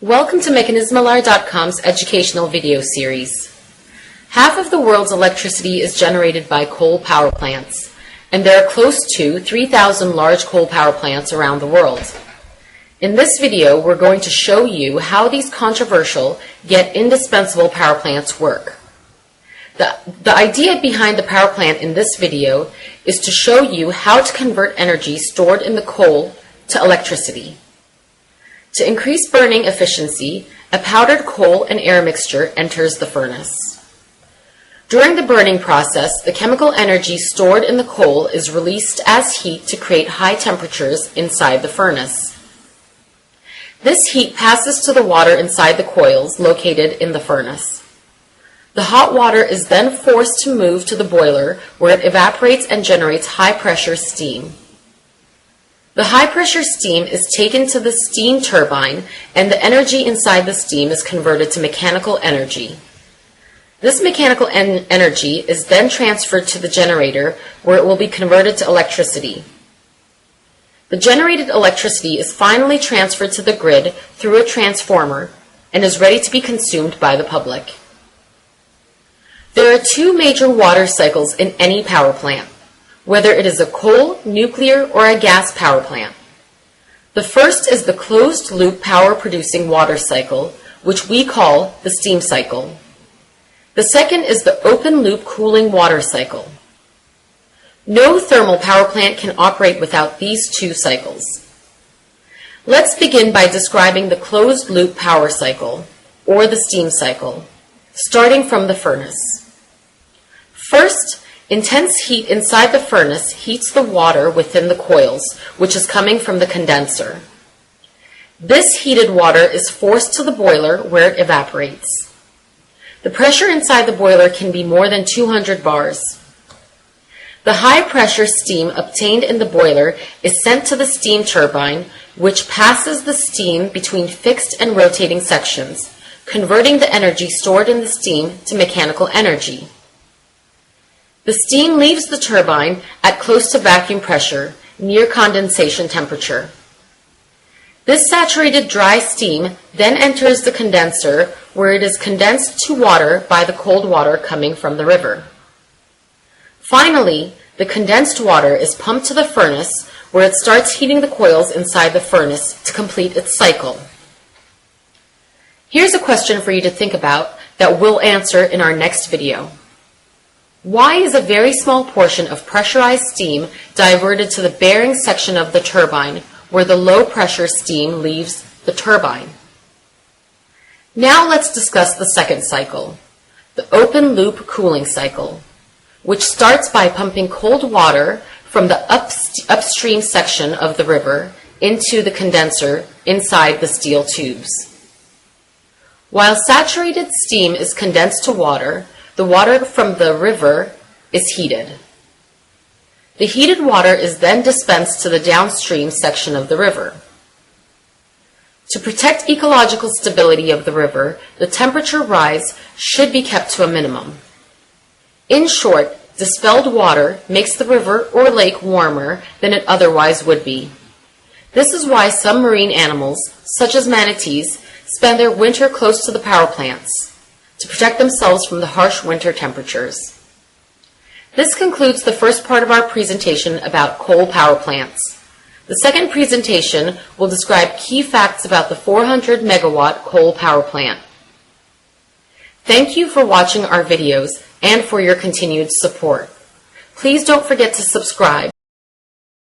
Welcome to mechanismlr.com's educational video series. Half of the world's electricity is generated by coal power plants, and there are close to 3,000 large coal power plants around the world. In this video, we're going to show you how these controversial yet indispensable power plants work. The idea behind the power plant in this video is to show you how to convert energy stored in the coal to electricity. To increase burning efficiency, a powdered coal and air mixture enters the furnace. During the burning process, the chemical energy stored in the coal is released as heat to create high temperatures inside the furnace. This heat passes to the water inside the coils located in the furnace. The hot water is then forced to move to the boiler where it evaporates and generates high-pressure steam. The high-pressure steam is taken to the steam turbine, and the energy inside the steam is converted to mechanical energy. This mechanical energy is then transferred to the generator, where it will be converted to electricity. The generated electricity is finally transferred to the grid through a transformer and is ready to be consumed by the public. There are two major water cycles in any power plant, whether it is a coal, nuclear, or a gas power plant. The first is the closed-loop power-producing water cycle, which we call the steam cycle. The second is the open-loop cooling water cycle. No thermal power plant can operate without these two cycles. Let's begin by describing the closed-loop power cycle, or the steam cycle, starting from the furnace. First, intense heat inside the furnace heats the water within the coils, which is coming from the condenser. This heated water is forced to the boiler where it evaporates. The pressure inside the boiler can be more than 200 bars. The high-pressure steam obtained in the boiler is sent to the steam turbine, which passes the steam between fixed and rotating sections, converting the energy stored in the steam to mechanical energy. The steam leaves the turbine at close to vacuum pressure, near condensation temperature. This saturated dry steam then enters the condenser, where it is condensed to water by the cold water coming from the river. Finally, the condensed water is pumped to the furnace, where it starts heating the coils inside the furnace to complete its cycle. Here's a question for you to think about that we'll answer in our next video. Why is a very small portion of pressurized steam diverted to the bearing section of the turbine, where the low-pressure steam leaves the turbine? Now let's discuss the second cycle, the open-loop cooling cycle, which starts by pumping cold water from the upstream section of the river into the condenser inside the steel tubes. While saturated steam is condensed to water, the water from the river is heated. The heated water is then dispensed to the downstream section of the river. To protect ecological stability of the river, the temperature rise should be kept to a minimum. In short, dispelled water makes the river or lake warmer than it otherwise would be. This is why some marine animals, such as manatees, spend their winter close to the power plants, to protect themselves from the harsh winter temperatures. This concludes the first part of our presentation about coal power plants. The second presentation will describe key facts about the 400 megawatt coal power plant. Thank you for watching our videos and for your continued support. Please don't forget to subscribe.